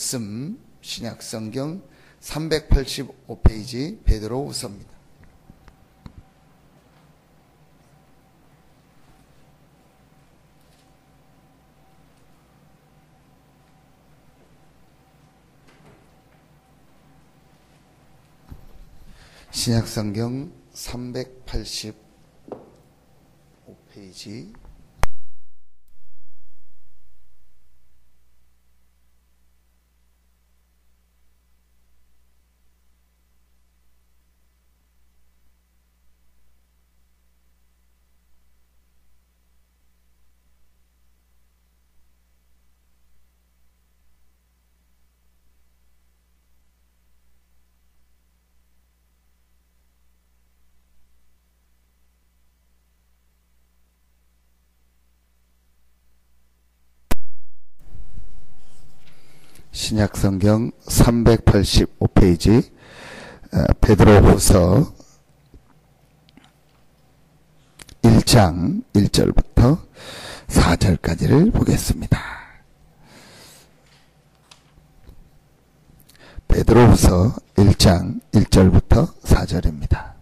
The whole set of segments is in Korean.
말씀 신약성경 385페이지 베드로후서입니다. 신약성경 385페이지 신약성경 385페이지 베드로후서 1장 1절부터 4절까지를 보겠습니다. 베드로후서 1장 1절부터 4절입니다.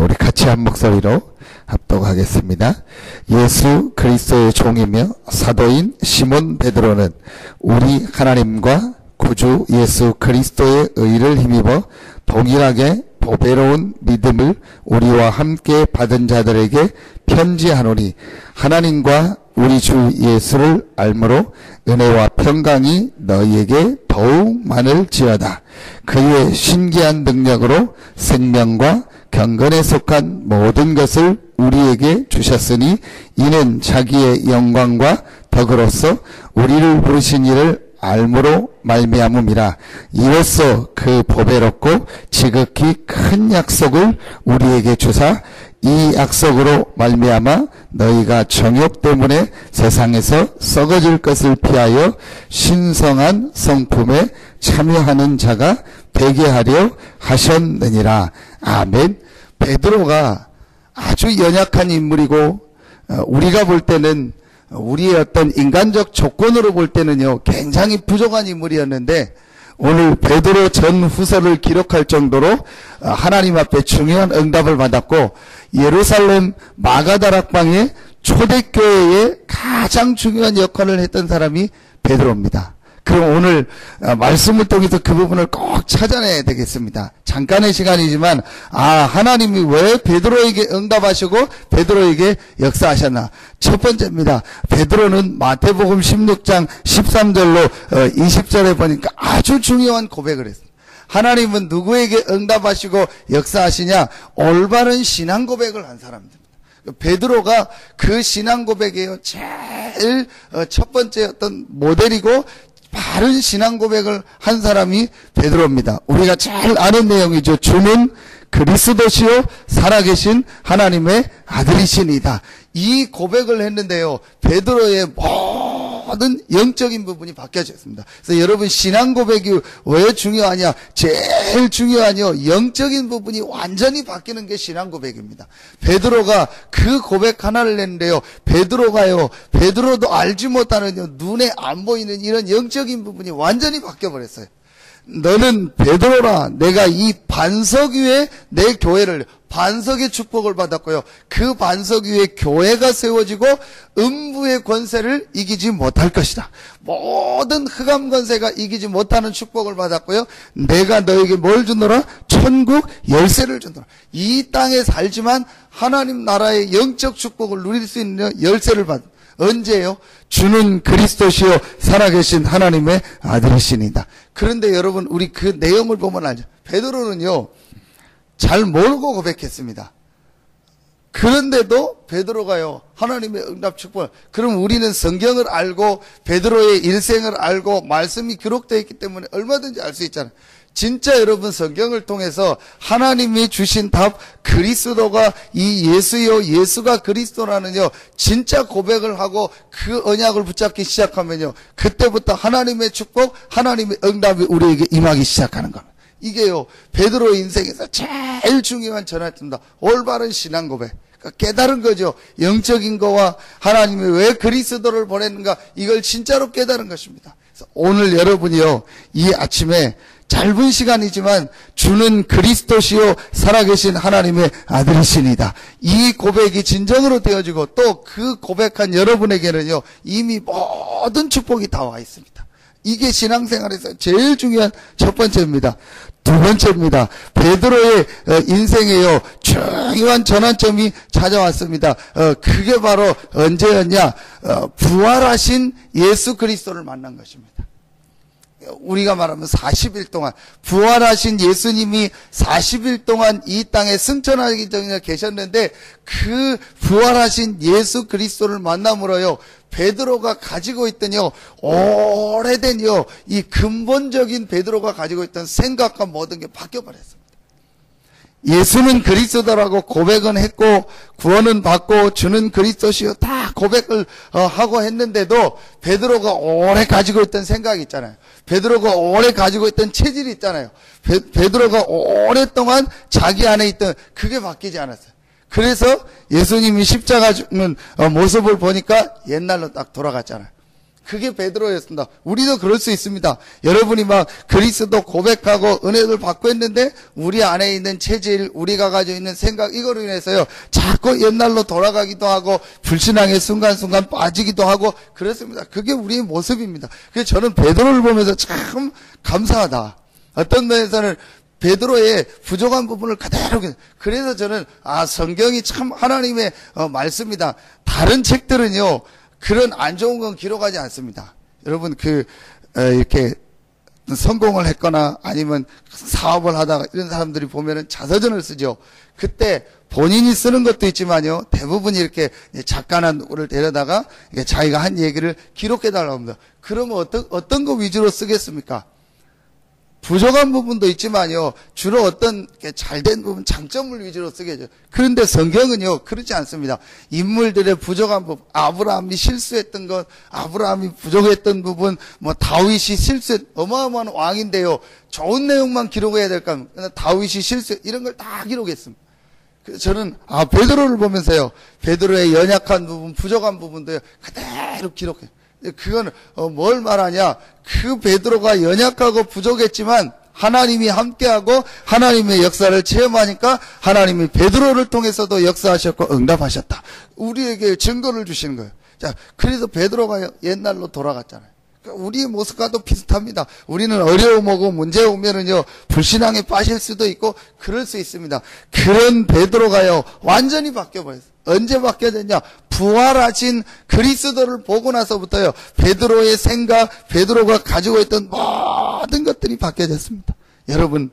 우리 같이 한 목소리로 합독하겠습니다. 예수 그리스도의 종이며 사도인 시몬 베드로는 우리 하나님과 구주 예수 그리스도의 의를 힘입어 동일하게 보배로운 믿음을 우리와 함께 받은 자들에게 편지하노니 하나님과 우리 주 예수를 알므로 은혜와 평강이 너희에게 더욱 많을지어다. 그의 신기한 능력으로 생명과 경건에 속한 모든 것을 우리에게 주셨으니 이는 자기의 영광과 덕으로서 우리를 부르신 이를 알므로 말미암음이라. 이로써 그 보배롭고 지극히 큰 약속을 우리에게 주사 이 약속으로 말미암아 너희가 정욕 때문에 세상에서 썩어질 것을 피하여 신성한 성품에 참여하는 자가 되게 하려 하셨느니라. 아멘. 베드로가 아주 연약한 인물이고 우리가 볼 때는 우리의 어떤 인간적 조건으로 볼 때는요 굉장히 부족한 인물이었는데 오늘 베드로 전후서를 기록할 정도로 하나님 앞에 중요한 응답을 받았고 예루살렘 마가다락방의 초대교회에 가장 중요한 역할을 했던 사람이 베드로입니다. 그럼 오늘 말씀을 통해서 그 부분을 꼭 찾아내야 되겠습니다. 잠깐의 시간이지만 하나님이 왜 베드로에게 응답하시고 베드로에게 역사하셨나. 첫 번째입니다. 베드로는 마태복음 16장 13절로 20절에 보니까 아주 중요한 고백을 했습니다. 하나님은 누구에게 응답하시고 역사하시냐? 올바른 신앙 고백을 한 사람입니다. 베드로가 그 신앙 고백이에요. 제일 첫 번째 어떤 모델이고 바른 신앙 고백을 한 사람이 베드로입니다. 우리가 잘 아는 내용이죠. 주는 그리스도시요 살아계신 하나님의 아들이시니다. 이 고백을 했는데요. 베드로의 모든 영적인 부분이 바뀌어졌습니다. 그래서 여러분 신앙 고백이 왜 중요하냐? 제일 중요하냐? 영적인 부분이 완전히 바뀌는 게 신앙 고백입니다. 베드로가 그 고백 하나를 냈는데요. 베드로도 알지 못하는 눈에 안 보이는 이런 영적인 부분이 완전히 바뀌어버렸어요. 너는 베드로라. 내가 이 반석 위에 내 교회를 반석의 축복을 받았고요. 그 반석 위에 교회가 세워지고 음부의 권세를 이기지 못할 것이다. 모든 흑암 권세가 이기지 못하는 축복을 받았고요. 내가 너에게 뭘 주노라? 천국 열쇠를 주노라. 이 땅에 살지만 하나님 나라의 영적 축복을 누릴 수 있는 열쇠를 받. 언제요? 주는 그리스도시요 살아계신 하나님의 아들이시니다. 그런데 여러분 우리 그 내용을 보면 알죠. 베드로는요 잘 모르고 고백했습니다. 그런데도 베드로가요 하나님의 응답 축복을. 그럼 우리는 성경을 알고 베드로의 일생을 알고 말씀이 기록되어 있기 때문에 얼마든지 알 수 있잖아요. 진짜 여러분 성경을 통해서 하나님이 주신 답 그리스도가 이 예수요 예수가 그리스도라는요 진짜 고백을 하고 그 언약을 붙잡기 시작하면요 그때부터 하나님의 축복 하나님의 응답이 우리에게 임하기 시작하는 겁니다. 이게요 베드로의 인생에서 제일 중요한 전환점입니다. 올바른 신앙 고백. 그러니까 깨달은 거죠. 영적인 거와 하나님이 왜 그리스도를 보냈는가, 이걸 진짜로 깨달은 것입니다. 그래서 오늘 여러분이요, 이 아침에 짧은 시간이지만 주는 그리스도시요 살아계신 하나님의 아들이시니다, 이 고백이 진정으로 되어지고 또 그 고백한 여러분에게는요 이미 모든 축복이 다 와 있습니다. 이게 신앙생활에서 제일 중요한 첫 번째입니다. 두 번째입니다. 베드로의 인생에요 중요한 전환점이 찾아왔습니다. 그게 바로 언제였냐? 부활하신 예수 그리스도를 만난 것입니다. 우리가 말하면 40일 동안 부활하신 예수님이 40일 동안 이 땅에 승천하기 전에 계셨는데, 그 부활하신 예수 그리스도를 만남으로요 베드로가 가지고 있던요 오래된요 이 근본적인 베드로가 가지고 있던 생각과 모든 게 바뀌어 버렸습니다. 예수는 그리스도라고 고백은 했고 구원은 받고 주는 그리스도시요 다 고백을 하고 했는데도 베드로가 오래 가지고 있던 생각이 있잖아요. 베드로가 오래 가지고 있던 체질이 있잖아요. 베드로가 오랫동안 자기 안에 있던 그게 바뀌지 않았어요. 그래서 예수님이 십자가 죽는 모습을 보니까 옛날로 딱 돌아갔잖아요. 그게 베드로였습니다. 우리도 그럴 수 있습니다. 여러분이 막 그리스도 고백하고 은혜를 받고 했는데 우리 안에 있는 체질, 우리가 가지고 있는 생각, 이거로 인해서요 자꾸 옛날로 돌아가기도 하고 불신앙의 순간순간 빠지기도 하고 그렇습니다. 그게 우리의 모습입니다. 그래서 저는 베드로를 보면서 참 감사하다. 어떤 면에서는 베드로의 부족한 부분을 그대로, 그래서 저는 성경이 참 하나님의 말씀이다. 다른 책들은요 그런 안 좋은 건 기록하지 않습니다. 여러분 이렇게 성공을 했거나 아니면 사업을 하다가 이런 사람들이 보면은 자서전을 쓰죠. 그때 본인이 쓰는 것도 있지만요 대부분 이렇게 작가나 누구를 데려다가 자기가 한 얘기를 기록해 달라고 합니다. 그러면 어떤 거 위주로 쓰겠습니까? 부족한 부분도 있지만요 주로 어떤 잘된 부분, 장점을 위주로 쓰겠죠. 그런데 성경은요 그렇지 않습니다. 인물들의 부족한 부분, 아브라함이 실수했던 것, 아브라함이 부족했던 부분, 다윗이 실수했, 어마어마한 왕인데요 좋은 내용만 기록해야 될까 하면 다윗이 실수, 이런 걸 다 기록했습니다. 그래서 저는 베드로를 보면서요 베드로의 연약한 부분, 부족한 부분도요 그대로 기록해요. 그건 뭘 말하냐? 그 베드로가 연약하고 부족했지만 하나님이 함께하고 하나님의 역사를 체험하니까 하나님이 베드로를 통해서도 역사하셨고 응답하셨다. 우리에게 증거를 주시는 거예요. 자, 그래서 베드로가 옛날로 돌아갔잖아요. 우리의 모습과도 비슷합니다. 우리는 어려움 오고 문제 오면은요 불신앙에 빠질 수도 있고 그럴 수 있습니다. 그런 베드로가요 완전히 바뀌어 버렸어요. 언제 바뀌어졌냐? 부활하신 그리스도를 보고 나서부터요 베드로의 생각, 베드로가 가지고 있던 모든 것들이 바뀌어졌습니다. 여러분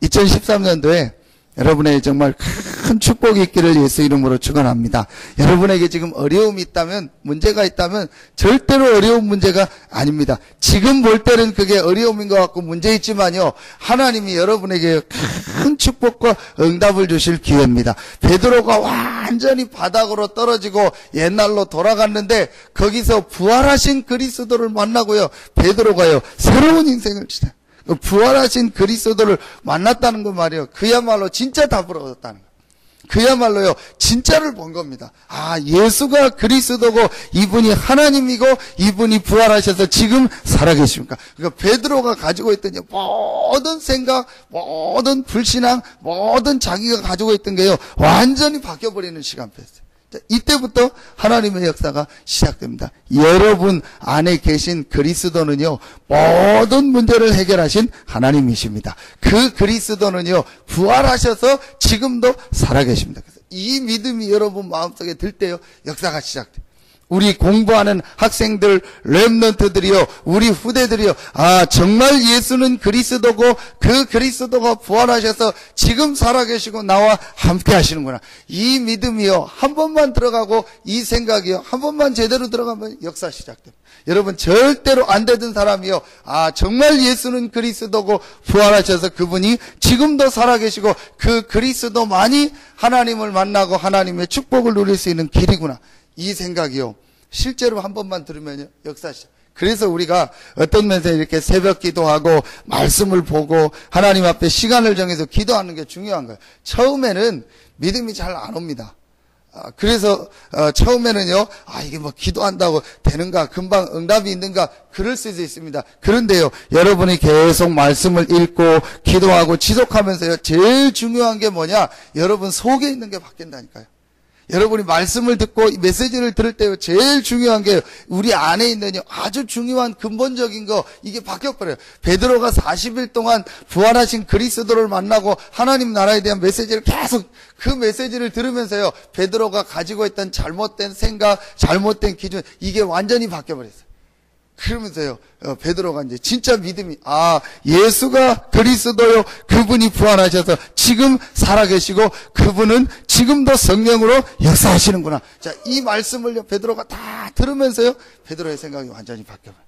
2013년도에 여러분의 정말 큰 축복이 있기를 예수 이름으로 축원합니다. 여러분에게 지금 어려움이 있다면, 문제가 있다면 절대로 어려운 문제가 아닙니다. 지금 볼 때는 그게 어려움인 것 같고 문제 있지만요 하나님이 여러분에게 큰 축복과 응답을 주실 기회입니다. 베드로가 완전히 바닥으로 떨어지고 옛날로 돌아갔는데 거기서 부활하신 그리스도를 만나고요 베드로가요 새로운 인생을 시작. 부활하신 그리스도를 만났다는 거 말이에요. 그야말로 진짜 답을 얻었다는 거예요. 그야말로요 진짜를 본 겁니다. 예수가 그리스도고 이분이 하나님이고 이분이 부활하셔서 지금 살아계십니까? 그러니까 베드로가 가지고 있던 모든 생각, 모든 불신앙, 모든 자기가 가지고 있던 게요 완전히 바뀌어버리는 시간표였어요. 이때부터 하나님의 역사가 시작됩니다. 여러분 안에 계신 그리스도는요 모든 문제를 해결하신 하나님이십니다. 그 그리스도는요 부활하셔서 지금도 살아계십니다. 그래서 이 믿음이 여러분 마음속에 들 때요 역사가 시작돼요. 우리 공부하는 학생들, 렘넌트들이요, 우리 후대들이요, 정말 예수는 그리스도고 그 그리스도가 부활하셔서 지금 살아계시고 나와 함께 하시는구나. 이 믿음이요 한 번만 들어가고 이 생각이요 한 번만 제대로 들어가면 역사 시작됩니다. 여러분 절대로 안 되던 사람이요 정말 예수는 그리스도고 부활하셔서 그분이 지금도 살아계시고 그 그리스도만이 하나님을 만나고 하나님의 축복을 누릴 수 있는 길이구나. 이 생각이요 실제로 한 번만 들으면요 역사시죠. 그래서 우리가 어떤 면에서 이렇게 새벽 기도하고 말씀을 보고 하나님 앞에 시간을 정해서 기도하는 게 중요한 거예요. 처음에는 믿음이 잘 안 옵니다. 그래서 처음에는요, 이게 뭐 기도한다고 되는가, 금방 응답이 있는가, 그럴 수도 있습니다. 그런데요, 여러분이 계속 말씀을 읽고 기도하고 지속하면서요, 제일 중요한 게 뭐냐, 여러분 속에 있는 게 바뀐다니까요. 여러분이 말씀을 듣고 메시지를 들을 때 제일 중요한 게 우리 안에 있는 아주 중요한 근본적인 거, 이게 바뀌어버려요. 베드로가 40일 동안 부활하신 그리스도를 만나고 하나님 나라에 대한 메시지를 계속 그 메시지를 들으면서요, 베드로가 가지고 있던 잘못된 생각, 잘못된 기준, 이게 완전히 바뀌어버렸어요. 그러면서요, 베드로가 이제 진짜 믿음이, 예수가 그리스도요, 그분이 부활하셔서 지금 살아계시고 그분은 지금도 성령으로 역사하시는구나. 자, 이 말씀을요, 베드로가 다 들으면서요, 베드로의 생각이 완전히 바뀌어버려요.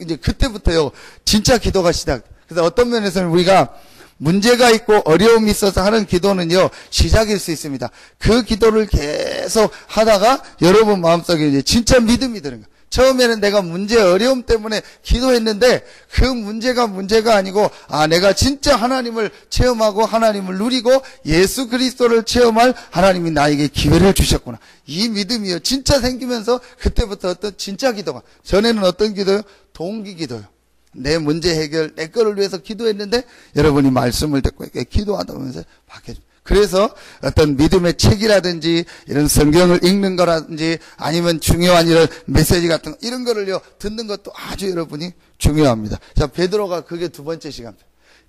이제 그때부터요, 진짜 기도가 시작. 그래서 어떤 면에서는 우리가 문제가 있고 어려움이 있어서 하는 기도는요, 시작일 수 있습니다. 그 기도를 계속 하다가 여러분 마음속에 이제 진짜 믿음이 드는 거예요. 처음에는 내가 문제, 어려움 때문에 기도했는데 그 문제가 아니고 내가 진짜 하나님을 체험하고 하나님을 누리고 예수 그리스도를 체험할 하나님이 나에게 기회를 주셨구나. 이 믿음이요, 진짜 생기면서 그때부터 어떤 진짜 기도가, 전에는 어떤 기도요? 동기 기도요. 내 문제 해결, 내 거를 위해서 기도했는데 여러분이 말씀을 듣고 기도하다 보면서 바뀌어집니다. 그래서 어떤 믿음의 책이라든지 이런 성경을 읽는 거라든지 아니면 중요한 이런 메시지 같은 거, 이런 거를요 듣는 것도 아주 여러분이 중요합니다. 자, 베드로가 그게 두 번째 시간표.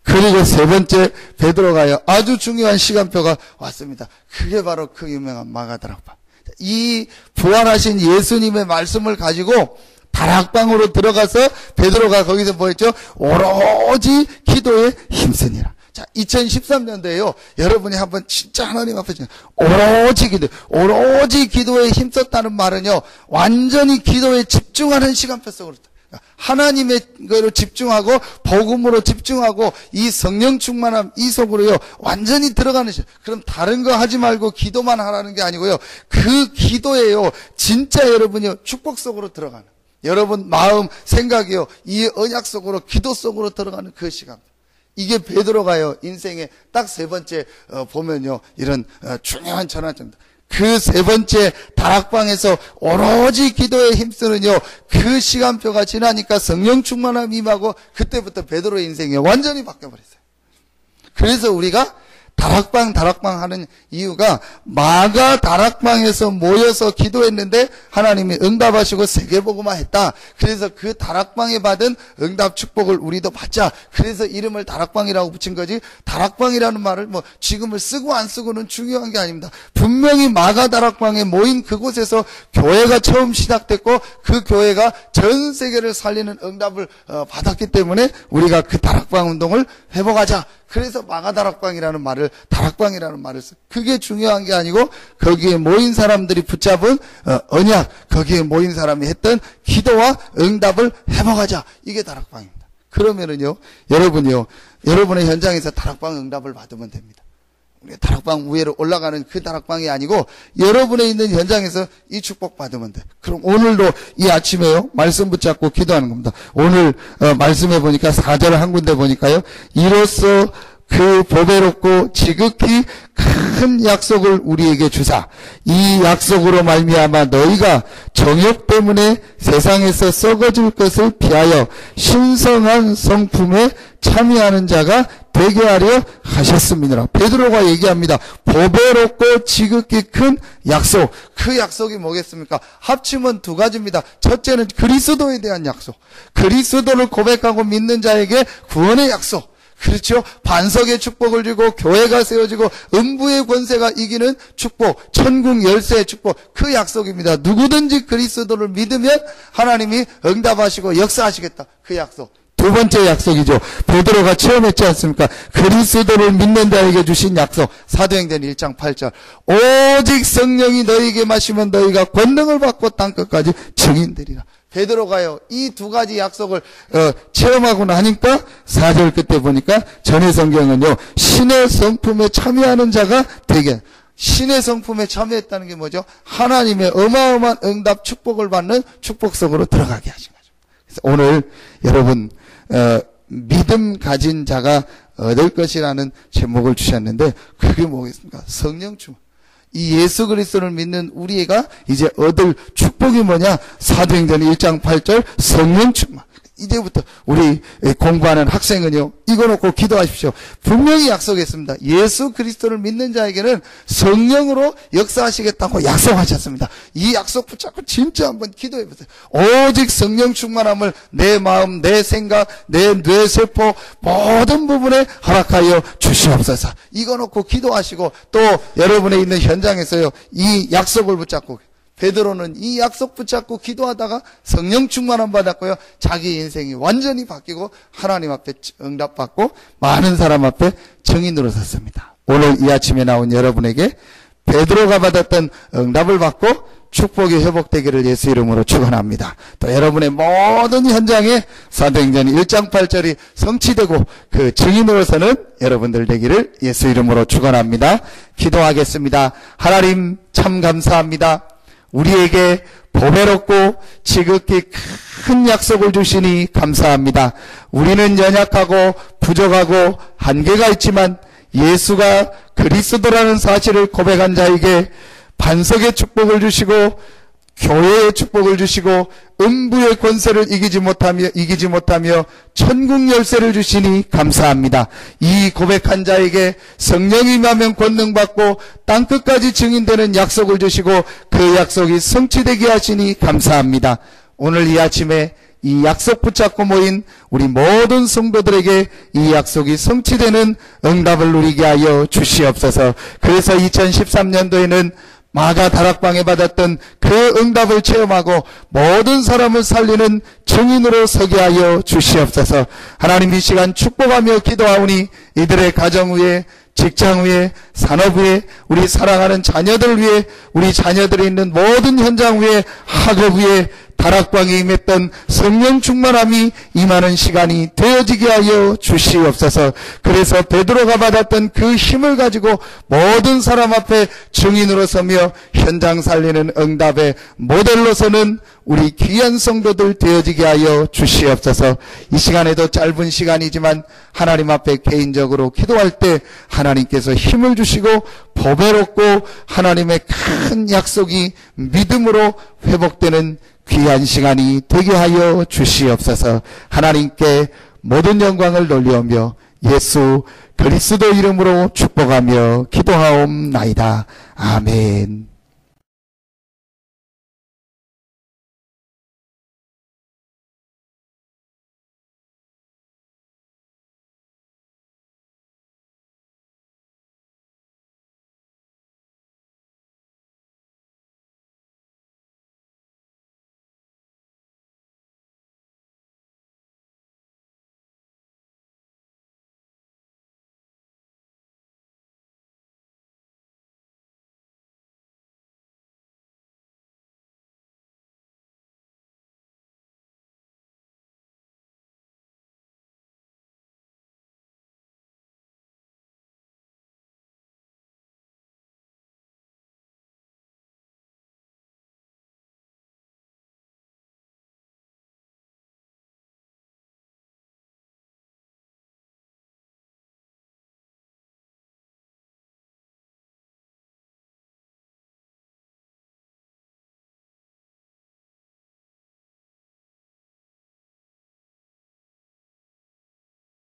그리고 세 번째 베드로가요, 아주 중요한 시간표가 왔습니다. 그게 바로 그 유명한 마가다락방. 이 부활하신 예수님의 말씀을 가지고 다락방으로 들어가서 베드로가 거기서 뭐 했죠? 오로지 기도에 힘쓰니라. 자, 2013년도에요, 여러분이 한번 진짜 하나님 앞에 오로지 기도에 힘썼다는 말은요, 완전히 기도에 집중하는 시간표 속으로, 하나님의 거로 집중하고 복음으로 집중하고 이 성령 충만함 이 속으로요 완전히 들어가는 시간. 그럼 다른 거 하지 말고 기도만 하라는 게 아니고요, 그 기도에요 진짜 여러분이요 축복 속으로 들어가는, 여러분 마음 생각이요 이 언약 속으로 기도 속으로 들어가는 그 시간. 이게 베드로가요 인생의 딱 세 번째 보면요 이런 중요한 전환점입니다. 그 세 번째 다락방에서 오로지 기도에 힘쓰는요 그 시간표가 지나니까 성령 충만함 임하고 그때부터 베드로의 인생이 완전히 바뀌어버렸어요. 그래서 우리가 다락방 하는 이유가 마가 다락방에서 모여서 기도했는데 하나님이 응답하시고 세계복음화 했다. 그래서 그 다락방에 받은 응답 축복을 우리도 받자. 그래서 이름을 다락방이라고 붙인 거지, 다락방이라는 말을 뭐 지금을 쓰고 안 쓰고는 중요한 게 아닙니다. 분명히 마가 다락방에 모인 그곳에서 교회가 처음 시작됐고 그 교회가 전 세계를 살리는 응답을 받았기 때문에 우리가 그 다락방 운동을 회복하자. 그래서 마가다락방이라는 말을, 다락방이라는 말을 써. 그게 중요한 게 아니고 거기에 모인 사람들이 붙잡은 언약, 거기에 모인 사람이 했던 기도와 응답을 회복하자. 이게 다락방입니다. 그러면은요, 여러분의 현장에서 다락방 응답을 받으면 됩니다. 다락방 위로 올라가는 그 다락방이 아니고 여러분의 있는 현장에서 이 축복 받으면 돼. 그럼 오늘도 이 아침에요 말씀 붙잡고 기도하는 겁니다. 오늘 말씀해 보니까 4절 한 군데 보니까요, 이로써 그 보배롭고 지극히 큰 약속을 우리에게 주사 이 약속으로 말미암아 너희가 정욕 때문에 세상에서 썩어질 것을 피하여 신성한 성품에 참여하는 자가 되게 하려 하셨습니다. 베드로가 얘기합니다. 보배롭고 지극히 큰 약속. 그 약속이 뭐겠습니까? 합치면 두 가지입니다. 첫째는 그리스도에 대한 약속. 그리스도를 고백하고 믿는 자에게 구원의 약속. 그렇죠? 반석의 축복을 주고 교회가 세워지고 음부의 권세가 이기는 축복, 천국 열쇠의 축복, 그 약속입니다. 누구든지 그리스도를 믿으면 하나님이 응답하시고 역사하시겠다. 그 약속. 두 번째 약속이죠. 베드로가 체험했지 않습니까? 그리스도를 믿는 자에게 주신 약속. 사도행전 1장 8절. 오직 성령이 너희에게 마시면 너희가 권능을 받고 땅끝까지 증인되리라. 베드로가요 이 두 가지 약속을 체험하고 나니까 4절 끝에 보니까 전해 성경은요 신의 성품에 참여하는 자가 되게, 신의 성품에 참여했다는 게 뭐죠? 하나님의 어마어마한 응답 축복을 받는 축복 속으로 들어가게 하신 거죠. 그래서 오늘 여러분 믿음 가진 자가 얻을 것이라는 제목을 주셨는데 그게 뭐겠습니까? 성령 충만. 이 예수 그리스도를 믿는 우리가 이제 얻을 축복이 뭐냐? 사도행전 1장 8절 성령 충만. 이제부터 우리 공부하는 학생은요, 이거 놓고 기도하십시오. 분명히 약속했습니다. 예수 그리스도를 믿는 자에게는 성령으로 역사하시겠다고 약속하셨습니다. 이 약속 붙잡고 진짜 한번 기도해보세요. 오직 성령 충만함을 내 마음, 내 생각, 내 뇌세포 모든 부분에 허락하여 주시옵소서. 이거 놓고 기도하시고, 또 여러분의 있는 현장에서요, 이 약속을 붙잡고, 베드로는 이 약속 붙잡고 기도하다가 성령 충만함 받았고요. 자기 인생이 완전히 바뀌고 하나님 앞에 응답받고 많은 사람 앞에 증인으로 섰습니다. 오늘 이 아침에 나온 여러분에게 베드로가 받았던 응답을 받고 축복이 회복되기를 예수 이름으로 축원합니다. 또 여러분의 모든 현장에 사도행전 1장 8절이 성취되고 그 증인으로서는 여러분들 되기를 예수 이름으로 축원합니다. 기도하겠습니다. 하나님 참 감사합니다. 우리에게 보배롭고 지극히 큰 약속을 주시니 감사합니다. 우리는 연약하고 부족하고 한계가 있지만 예수가 그리스도라는 사실을 고백한 자에게 반석의 축복을 주시고 교회의 축복을 주시고 음부의 권세를 이기지 못하며 천국 열쇠를 주시니 감사합니다. 이 고백한 자에게 성령이 임하면 권능받고 땅끝까지 증인되는 약속을 주시고 그 약속이 성취되게 하시니 감사합니다. 오늘 이 아침에 이 약속 붙잡고 모인 우리 모든 성도들에게 이 약속이 성취되는 응답을 누리게 하여 주시옵소서. 그래서 2013년도에는 마가 다락방에 받았던 그 응답을 체험하고 모든 사람을 살리는 증인으로 서게 하여 주시옵소서. 하나님 이 시간 축복하며 기도하오니 이들의 가정 위에, 직장 위에, 산업 위에, 우리 사랑하는 자녀들 위에, 우리 자녀들이 있는 모든 현장 위에, 학업 위에 다락방에 임했던 성령 충만함이 임하는 시간이 되어지게 하여 주시옵소서. 그래서 베드로가 받았던 그 힘을 가지고 모든 사람 앞에 증인으로 서며 현장 살리는 응답의 모델로서는 우리 귀한 성도들 되어지게 하여 주시옵소서. 이 시간에도 짧은 시간이지만 하나님 앞에 개인적으로 기도할 때 하나님께서 힘을 주시고 보배롭고 하나님의 큰 약속이 믿음으로 회복되는 귀한 시간이 되게 하여 주시옵소서. 하나님께 모든 영광을 돌려오며 예수 그리스도 이름으로 축복하며 기도하옵나이다. 아멘.